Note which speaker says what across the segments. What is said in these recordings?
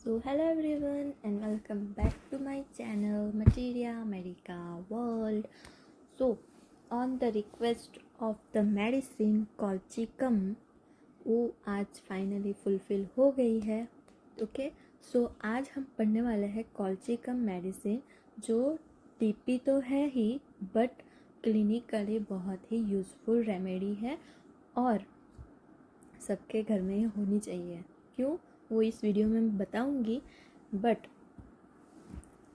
Speaker 1: So hello everyone and welcome back to my channel Materia Medica World. So on the request of the medicine colchicum वो आज finally fulfil हो गई है. Okay so आज हम पढ़ने वाले हैं कॉल्चिकम मेडिसिन जो टीपी तो है ही बट क्लिनिकली बहुत ही यूज़फुल रेमेडी है और सबके घर में होनी चाहिए. क्यों वो इस वीडियो में बताऊंगी. बट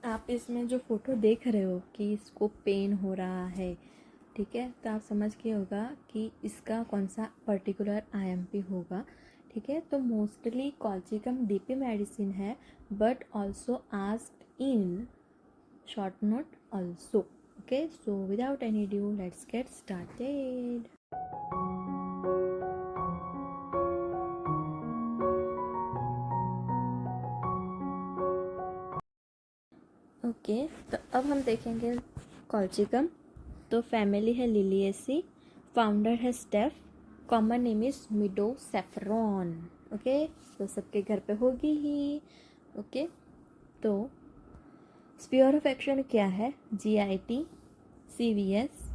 Speaker 1: आप इसमें जो फ़ोटो देख रहे हो कि इसको पेन हो रहा है, ठीक है, तो आप समझ के होगा कि इसका कौन सा पर्टिकुलर आईएमपी होगा. ठीक है, तो मोस्टली कॉल्चिकम डीपी मेडिसिन है but also asked in short note also. Okay so without any due let's get started. Okay तो अब हम देखेंगे कॉल्चिकम. तो फैमिली है लिलिएसी, फाउंडर है Stapf, common name is meadow saffron. Okay तो सबके घर पे होगी ही. ओके तो स्फीयर ऑफ एक्शन क्या है? GIT, CVS,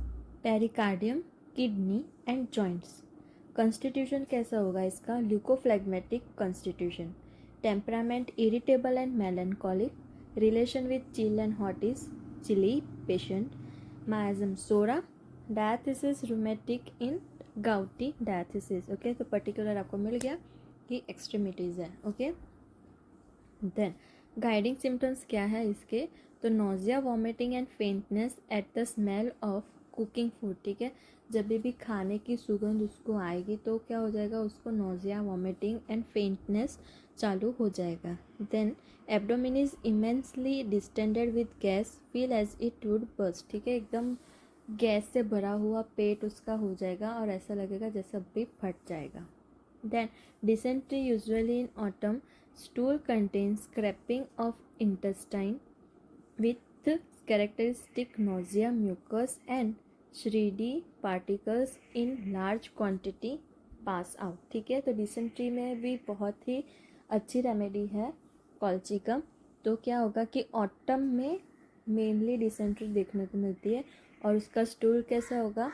Speaker 1: pericardium, kidney and joints. Constitution कैसा होगा इसका? Leucophlegmatic constitution. Temperament irritable and melancholic. Relation with chill and hot is chilly patient. Miasm psora. Diathesis rheumatic in gouty diathesis. Okay तो particular आपको मिल गया कि एक्सट्रीमिटीज़ है. Okay then guiding symptoms क्या है इसके? तो nausea, vomiting and faintness at the smell of cooking food. ठीक है, जब भी खाने की सुगंध उसको आएगी तो क्या हो जाएगा? उसको नोजिया, वॉमिटिंग एंड फेंटनेस चालू हो जाएगा. Then abdomen is immensely distended with gas, feel as it would burst. ठीक है, एकदम गैस से भरा हुआ पेट उसका हो जाएगा और ऐसा लगेगा जैसे अभी फट जाएगा. Then dysentery usually in autumn. Stool contains scraping of intestine with characteristic nausea, mucus and shredy particles in large quantity pass out. ठीक है, तो डिसेंट्री में भी बहुत ही अच्छी रेमेडी है कॉल्चिकम. तो क्या होगा कि ऑटम में मेनली डिसेंट्री देखने को मिलती है और उसका स्टूल कैसा होगा?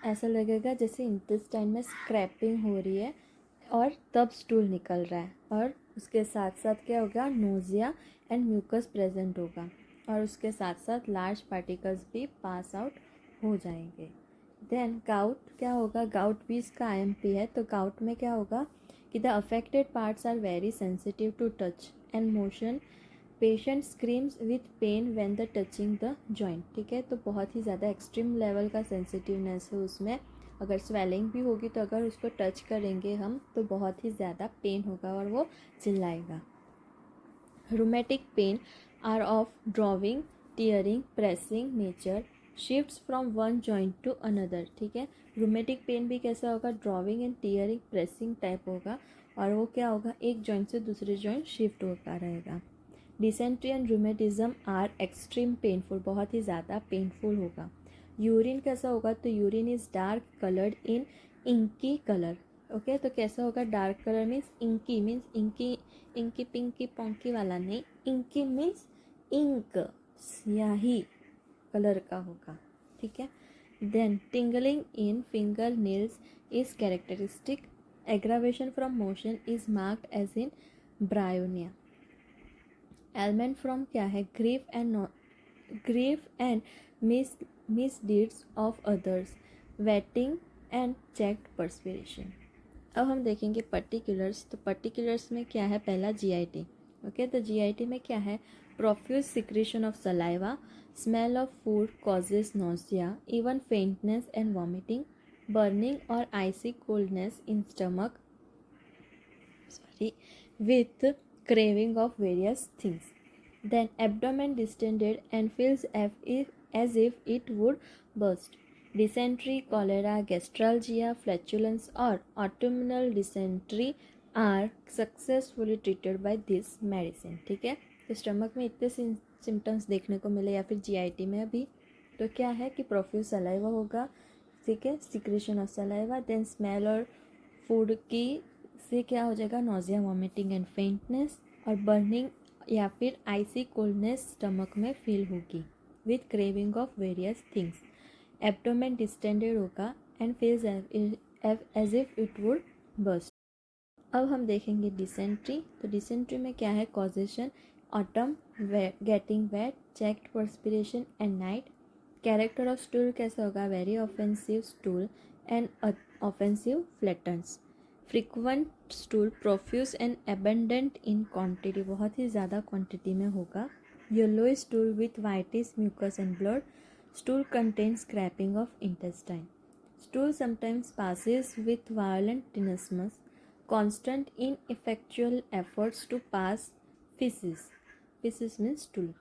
Speaker 1: ऐसा लगेगा जैसे इंटेस्टाइन में स्क्रैपिंग हो रही है और तब स्टूल निकल रहा है और उसके साथ साथ क्या होगा? नोजिया एंड म्यूकस प्रेजेंट होगा और उसके साथ साथ लार्ज पार्टिकल्स भी पास आउट हो जाएंगे. देन गाउट क्या होगा? गाउट भी इसका आईएमपी है. तो गाउट में क्या होगा कि the affected parts are very sensitive to touch and motion. Patient screams with pain when the touching the joint. ठीक है, तो बहुत ही ज़्यादा एक्सट्रीम लेवल का सेंसिटिवनेस है उसमें. अगर स्वेलिंग भी होगी तो अगर उसको टच करेंगे हम तो बहुत ही ज़्यादा पेन होगा और वो चिल्लाएगा. Rheumatic pain are of drawing, tearing, pressing nature, shifts from one joint to another. ठीक है, रूमेटिक पेन भी कैसा होगा? Drawing and tearing, pressing type होगा और वो क्या होगा? एक जॉइंट से दूसरे जॉइंट शिफ्ट होता रहेगा. Dysentery and rheumatism are extreme painful, बहुत ही ज़्यादा पेनफुल होगा. यूरिन कैसा होगा? तो urine is dark coloured in inky colour. Okay तो कैसा होगा? Dark colour means inky inky pinky ponky वाला नहीं. इंकी मीन्स इंक, स्याही कलर का होगा. ठीक है, then tingling in finger nails is characteristic. Aggravation from motion is marked as in bryonia. Ailment from क्या है? Grief and misdeeds of others, waiting and checked perspiration. अब हम देखेंगे पर्टिकुलर्स. तो पर्टिकुलर्स में क्या है? पहला जीआईटी. ओके तो जीआईटी में क्या है? Profuse secretion of saliva, smell of food causes nausea, even faintness and vomiting, burning और icy coldness in stomach, with craving of various things. Then abdomen distended and feels as if it would burst. Dysentery, cholera, gastralgia, flatulence or autumnal dysentery are successfully treated by this medicine. ठीक है, तो stomach में इतने symptoms देखने को मिले या फिर जीआईटी में भी. तो क्या है कि प्रोफ्यूज सलाइवा होगा. ठीक है, secretion of saliva. Then smell और फूड की से क्या हो जाएगा? Nausea, vomiting and faintness. और बर्निंग या फिर आइसी कोल्डनेस स्टमक में फील होगी with craving of various things. Abdomen distended होगा and feels as if it would burst. अब हम देखेंगे डिसेंट्री। तो डिसेंट्री में क्या है? Causation, autumn, getting wet, checked perspiration and night. Character of stool कैसा होगा? Very offensive stool and offensive flatulence. Frequent stool, profuse and abundant in quantity, बहुत ही ज़्यादा क्वांटिटी में होगा। Yellow stool with whitish mucus and blood. Stool contains scraping of intestine. Stool sometimes passes with violent tenesmus, constant ineffectual efforts to pass feces. Feces means stool.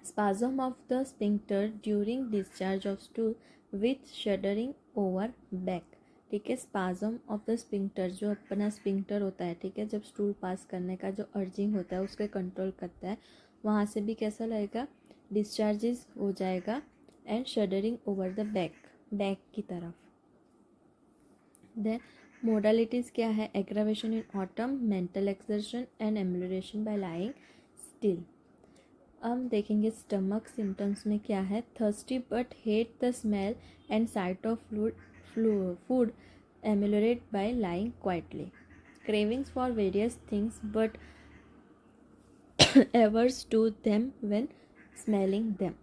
Speaker 1: Spasm of the sphincter during discharge of stool with shuddering over back. ठीक है, spasm of the sphincter, जो अपना sphincter होता है, ठीक है, जब stool pass करने का जो अर्जिंग होता है उसके कंट्रोल करता है, वहाँ से भी कैसा लगेगा? डिस्चार्जेस हो जाएगा and shuddering over the back की तरफ। देन मोडालिटीज़ क्या है? Aggravation in autumn, mental exertion and amelioration by lying still. हम देखेंगे स्टमक सिम्टम्स में क्या है? Thirsty but hate the smell and sight of food, ameliorate by lying quietly. Cravings for various things but averse to them when smelling them.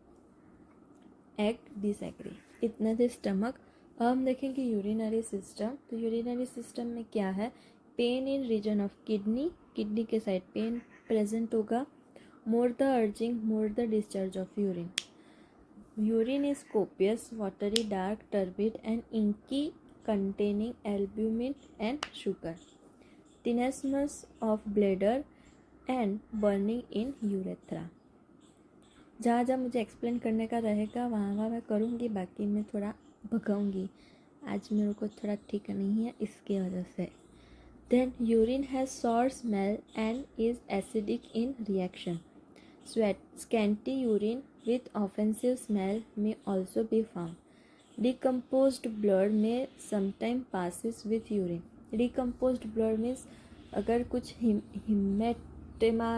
Speaker 1: Act disagree. इतना थे stomach. अब हम देखेंगे यूरिनरी सिस्टम। तो urinary system में क्या है? Pain in region of kidney, kidney के साइड पेन प्रेजेंट होगा। More the urging, more the discharge of urine. Urine is copious, watery, dark, turbid and inky, containing albumin and sugar. Tenesmus of bladder and burning in urethra. जहाँ जहाँ मुझे explain करने का रहेगा वहाँ वहाँ मैं करूँगी, बाकी मैं थोड़ा भगाऊँगी। आज मेरे को थोड़ा ठीक नहीं है इसकी वजह से। Then urine has sour smell and is acidic in reaction. Scanty urine with offensive smell may also be found. Decomposed blood may sometime passes with urine. Decomposed blood means अगर कुछ हिमेटेमा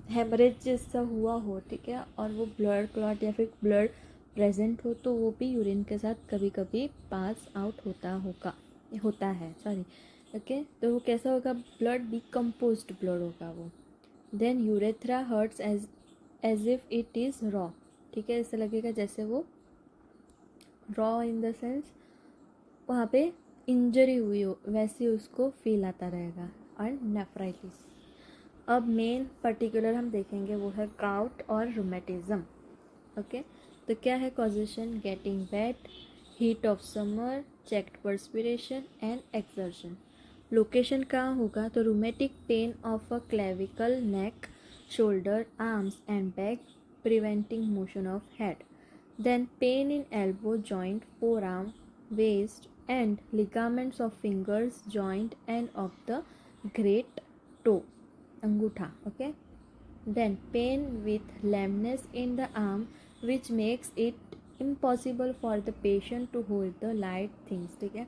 Speaker 1: हेमरेज जैसा हुआ हो, ठीक है, और वो ब्लड क्लॉट या फिर ब्लड प्रेजेंट हो तो वो भी यूरिन के साथ कभी कभी पास आउट होता है ओके। तो वो कैसा होगा? ब्लड डिकम्पोज्ड ब्लड होगा वो। Then urethra hurts as if it is raw, ठीक है, ऐसा लगेगा जैसे वो रॉ इन द सेंस वहाँ पे इंजरी हुई हो, वैसे उसको फील आता रहेगा। और नेफ्राइटिस। अब मेन पर्टिकुलर हम देखेंगे वो है गाउट और रूमेटिज्म। ओके, तो क्या है causation? Getting wet, heat of summer, checked perspiration and exertion. Location कहाँ होगा? तो rheumatic pain of a clavicle, neck, shoulder, arms and back, preventing motion of head. Then pain in elbow joint, forearm, waist and ligaments of fingers, joint and of the great toe, angutha. Okay, then pain with lameness in the arm which makes it impossible for the patient to hold the light things. ठीक है,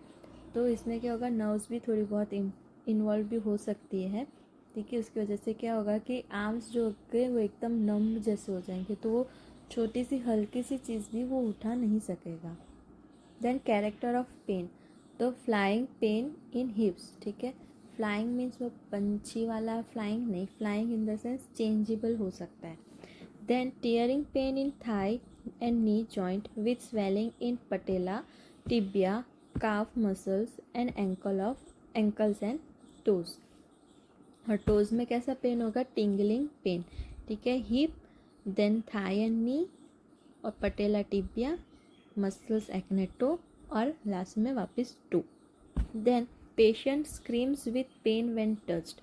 Speaker 1: तो इसमें क्या होगा? Nerves भी थोड़ी बहुत involve भी हो सकती है, ठीक है। उसकी वजह से क्या होगा कि आर्म्स जो होंगे वो एकदम नम जैसे हो जाएंगे, तो वो छोटी सी हल्की सी चीज़ भी वो उठा नहीं सकेगा। देन कैरेक्टर ऑफ पेन, तो फ्लाइंग पेन इन हिप्स, ठीक है। फ्लाइंग मीन्स वो पंछी वाला फ्लाइंग नहीं, flying in the sense changeable हो सकता है। Then tearing pain in thigh and knee joint with swelling in patella, tibia, calf muscles and ankles and toes. और टोज में कैसा पेन होगा? टिंगलिंग पेन, ठीक है। Hip, then thigh and knee, और पटेला, टिबिया, मसल्स, एक्नेटो, और last में वापस टू। Then patient screams with pain when touched.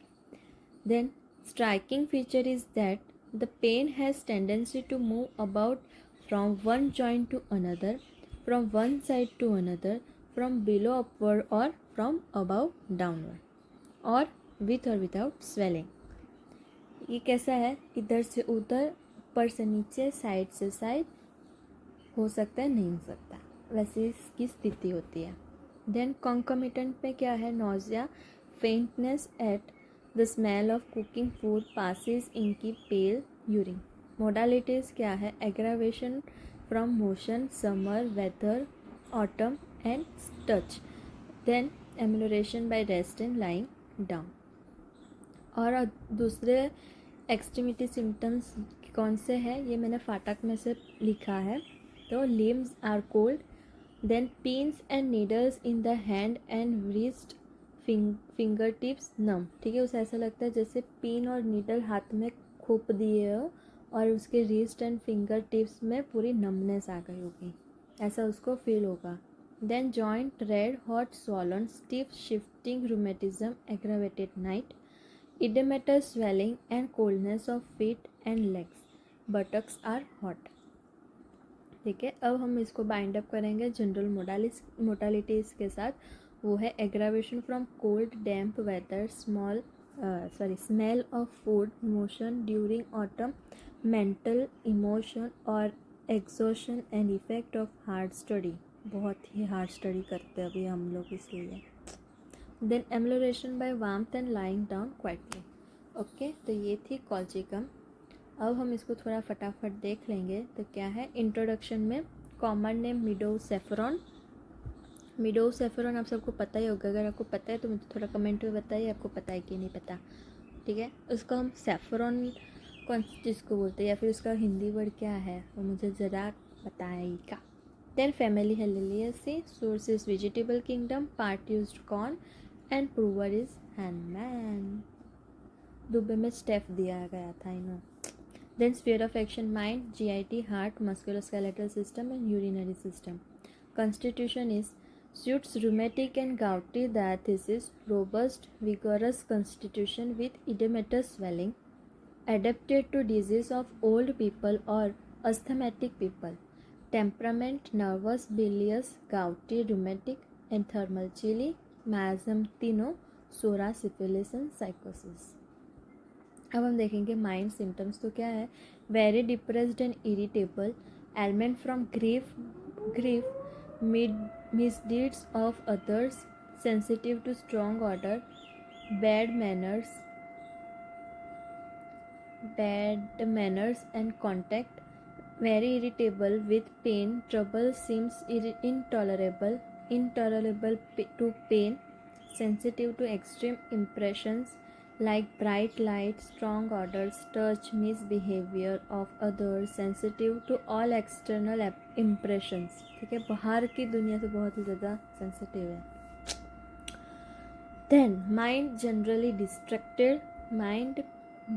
Speaker 1: Then striking feature is that the pain has tendency to move about from one joint to another, from one side to another, from below upward और from above downward, और with और without swelling. ये कैसा है? इधर से उधर, ऊपर से नीचे, साइड से साइड हो सकता है, नहीं हो सकता, वैसे इसकी स्थिति होती है। देन कॉन्कमिटेंट में क्या है? Nausea, faintness at the smell of cooking food passes inky pale urine. Modalities क्या है? Aggravation from motion, summer, weather, autumn and touch. Then amelioration by rest and lying down. और दूसरे एक्सट्रीमिटी सिम्टम्स कौन से हैं ये मैंने फाटक में से लिखा है. तो limbs are cold, then pins and needles in the hand and wrist, finger tips numb. ठीक है, उसे ऐसा लगता है जैसे पिन और नीडल हाथ में खोप दिए हो और उसके रिस्ट एंड फिंगर टिप्स में पूरी नमनेस आ गई होगी, ऐसा उसको फील होगा. Then joint red hot swollen, stiff shifting rheumatism, aggravated night, oedematous swelling and coldness of feet and legs, buttocks are hot. ठीक है, अब हम इसको बाइंड अप करेंगे जनरल मोडालिटीज़ के साथ. वो है aggravation from cold damp weather, smell of food, motion during autumn, mental emotion और exhaustion and effect of hard study. बहुत ही हार्ड स्टडी करते हैं अभी हम लोग इसलिए. Then amelioration by warmth and lying down quietly. Okay, तो ये थी कॉल्चिकम. अब हम इसको थोड़ा फटाफट देख लेंगे. तो क्या है इंट्रोडक्शन में? Common name मीडो सेफरॉन. मीडो सेफरॉन आप सबको पता ही होगा. अगर आपको पता है तो मुझे थोड़ा कमेंट में बताइए आपको पता है कि नहीं पता. ठीक है, उसको हम सेफरॉन कौन सी चीज़ को बोलते हैं या फिर उसका हिंदी वर्ड क्या है वो मुझे ज़रा बताइएगा. देन फैमिली है Liliaceae. Source is vegetable kingdom. Part used corn and prover is handman. Dubey में स्टेफ दिया गया था इन्हों. Then sphere of action mind, GIT, heart, musculoskeletal system and urinary system. Constitution is suits rheumatic and gouty diathesis, robust, vigorous constitution with edematous swelling, adapted to disease of old people or asthmatic people. Temperament, nervous, bilious, gouty, rheumatic, and thermal chilly, miasm tino, sora, syphilis and psychosis. अब हम देखेंगे mind symptoms. तो क्या है? Very depressed and irritable, ailment from grief, misdeeds of others, sensitive to strong order, bad manners and contact, very irritable with pain, trouble seems intolerable to pain, sensitive to extreme impressions like bright light, strong odors, touch, misbehavior of others, sensitive to all external impressions. ठीक है, बाहर की दुनिया से बहुत ही ज़्यादा sensitive है. Then mind generally distracted, mind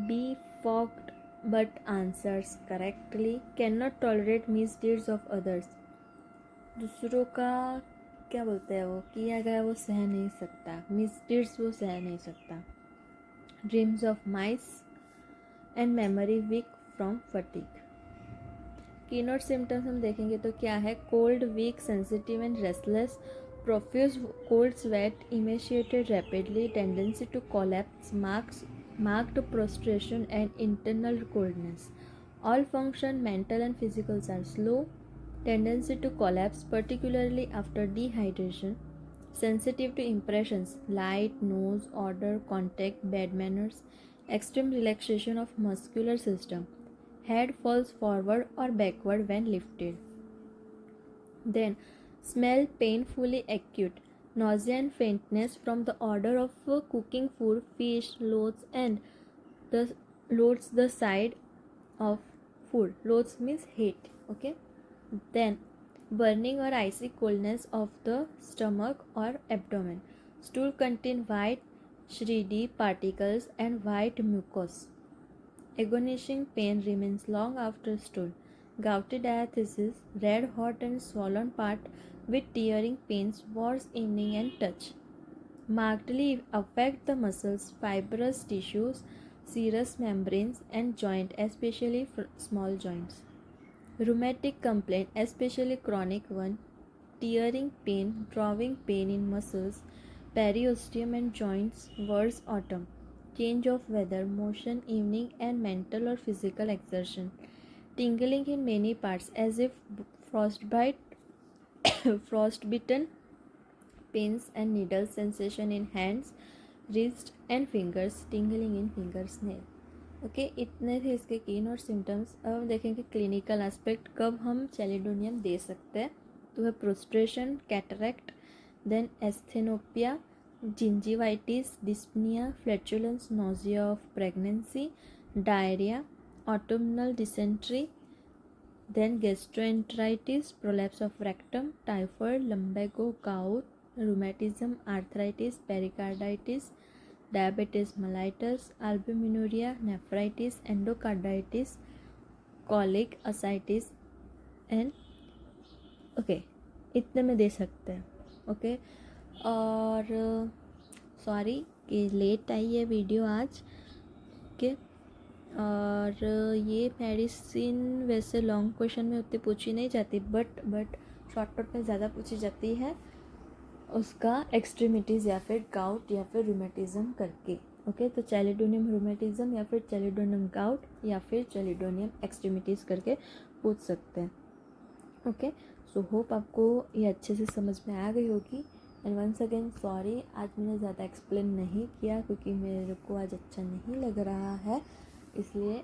Speaker 1: befogged but answers correctly, cannot tolerate misdeeds of others. दूसरों का क्या बोलते हैं वो किया गया वो सह नहीं सकता, मिसडीड्स वो सह नहीं सकता. Dreams of mice and memory weak from fatigue. Keynote symptoms हम देखेंगे तो क्या है? Cold, weak, sensitive and restless, profuse cold sweat, emaciated rapidly, tendency to collapse, marked prostration and internal coldness. All function, mental and physical, are slow. Tendency to collapse, particularly after dehydration. Sensitive to impressions, light, nose, odor, contact, bad manners. Extreme relaxation of muscular system. Head falls forward or backward when lifted. Then, smell painfully acute. Nausea and faintness from the odor of cooking food, fish, loads the side of food. Loads means hate. Okay. Then, burning or icy coldness of the stomach or abdomen. Stool contain white shredy particles and white mucus. Agonizing pain remains long after stool. Gouty diathesis, red hot and swollen part with tearing pains, worse evening and touch. Markedly affect the muscles, fibrous tissues, serous membranes and joint, especially small joints. Rheumatic complaint, especially chronic one, tearing pain, drawing pain in muscles, periosteum and joints, worse autumn. Change of weather, motion, evening and mental or physical exertion. Tingling in many parts as if frostbite, frostbitten, pains and needle sensation in hands, wrist and fingers, tingling in fingers nail. Okay, इतने थे इसके कीन और symptoms. अब हम देखेंगे clinical aspect, कब हम चैलिडोनियम दे सकते हैं। तो है prostration, cataract, then asthenopia, gingivitis, dyspnoea, flatulence, nausea of pregnancy, diarrhoea, autumnal dysentery, then gastroenteritis, prolapse of rectum, typhoid, lumbago, gout, rheumatism, arthritis, pericarditis, diabetes mellitus, albuminuria, nephritis, endocarditis, colic, ascites and okay, इतने में दे सकते हैं। Okay, और sorry कि late आई है video आज। Okay, और ये मेडिसिन वैसे लॉन्ग क्वेश्चन में उतनी पूछी नहीं जाती, बट शॉर्टकट में ज़्यादा पूछी जाती है उसका एक्सट्रीमिटीज़ या फिर गाउट या फिर रूमेटिज़म करके। ओके, तो चैलिडोनियम रूमेटिज़म या फिर चैलिडोनियम गाउट या फिर चैलिडोनियम एक्सट्रीमिटीज़ करके पूछ सकते हैं। ओके, सो होप आपको ये अच्छे से समझ में आ गई होगी। एंड वंस अगेन सॉरी, आज मैंने ज़्यादा एक्सप्लेन नहीं किया क्योंकि मेरे को आज अच्छा नहीं लग रहा है, इसलिए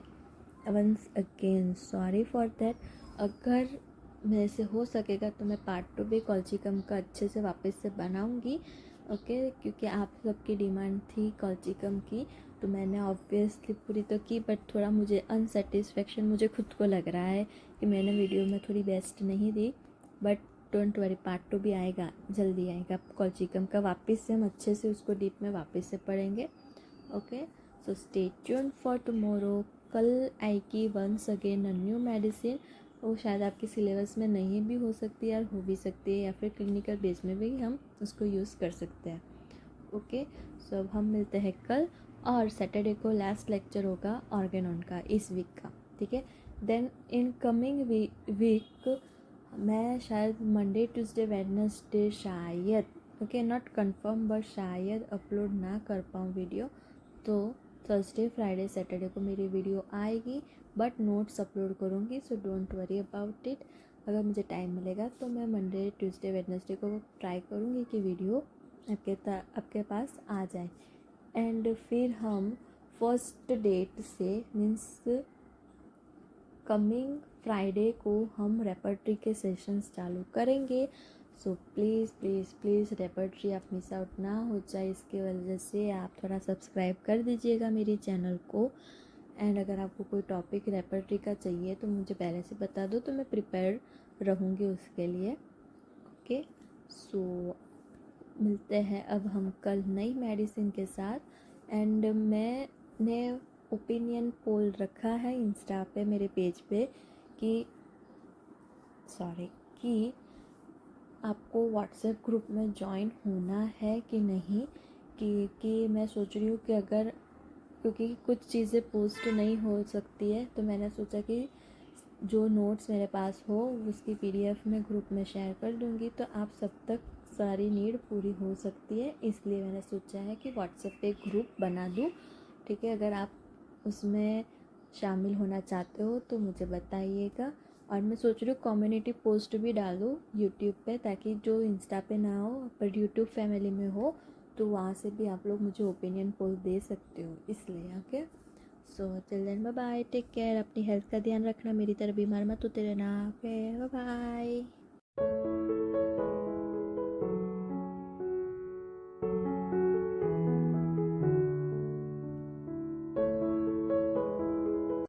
Speaker 1: once again sorry for that. अगर मेरे से हो सकेगा तो मैं पार्ट 2 भी कॉल्चिकम का अच्छे से वापस से बनाऊंगी। ओके, क्योंकि आप सबकी डिमांड थी कॉल्चिकम की, तो मैंने ऑब्वियसली पूरी तो की, बट थोड़ा मुझे अनसेटिस्फेक्शन मुझे खुद को लग रहा है कि मैंने वीडियो में थोड़ी बेस्ट नहीं दी। बट डोंट वरी, पार्ट 2 भी आएगा, जल्दी आएगा कॉल्चिकम का। वापस से हम अच्छे से उसको डीप में वापस से पढ़ेंगे। Okay, so stay tuned for tomorrow. कल आएगी once again a new medicine. वो शायद आपके सिलेबस में नहीं भी हो सकती है, हो भी सकती है, या फिर क्लिनिकल बेस में भी हम उसको यूज़ कर सकते हैं। ओके, सो अब हम मिलते हैं कल, और सैटरडे को लास्ट लेक्चर होगा ऑर्गेनॉन का इस वीक का। ठीक है, देन इन कमिंग वीक मैं शायद मंडे ट्यूसडे वेडनेसडे शायद, ओके नॉट कंफर्म, बट शायद अपलोड ना कर पाऊँ वीडियो। तो थर्सडे फ्राइडे सैटरडे को मेरी वीडियो आएगी, बट नोट्स अपलोड करूँगी, so don't worry about it. अगर मुझे टाइम मिलेगा तो मैं मंडे ट्यूसडे वेडनेसडे को ट्राई करूँगी कि वीडियो आपके पास आ जाए। एंड फिर हम फर्स्ट डेट से मीन्स कमिंग फ्राइडे को हम रेपर्टरी के सेशंस चालू करेंगे। So please please please repertory आप मिस आउट ना हो जाए, इसके वजह से आप थोड़ा सब्सक्राइब कर दीजिएगा मेरे चैनल को। एंड अगर आपको कोई टॉपिक रेपर्टरी का चाहिए तो मुझे पहले से बता दो, तो मैं प्रिपेयर रहूँगी उसके लिए। ओके, सो मिलते हैं अब हम कल नई मेडिसिन के साथ। एंड मैंने ओपिनियन पोल रखा है इंस्टा पे मेरे पेज पे कि आपको व्हाट्सएप ग्रुप में ज्वाइन होना है कि नहीं, कि मैं सोच रही हूँ कि अगर, क्योंकि कुछ चीज़ें पोस्ट नहीं हो सकती है, तो मैंने सोचा कि जो नोट्स मेरे पास हो उसकी PDF में ग्रुप में शेयर कर दूँगी, तो आप सब तक सारी नीड पूरी हो सकती है। इसलिए मैंने सोचा है कि व्हाट्सएप पे ग्रुप बना दूँ। ठीक है, अगर आप उसमें शामिल होना चाहते हो तो मुझे बताइएगा। और मैं सोच रही हूँ कम्युनिटी पोस्ट भी डालूँ यूट्यूब पे, ताकि जो इंस्टा पे ना हो पर यूट्यूब फैमिली में हो, तो वहाँ से भी आप लोग मुझे ओपिनियन पोल दे सकते हो, इसलिए। Okay, so till then bye bye, take care, अपनी हेल्थ का ध्यान रखना, मेरी तरह बीमार मत होते रहना। Okay, bye bye.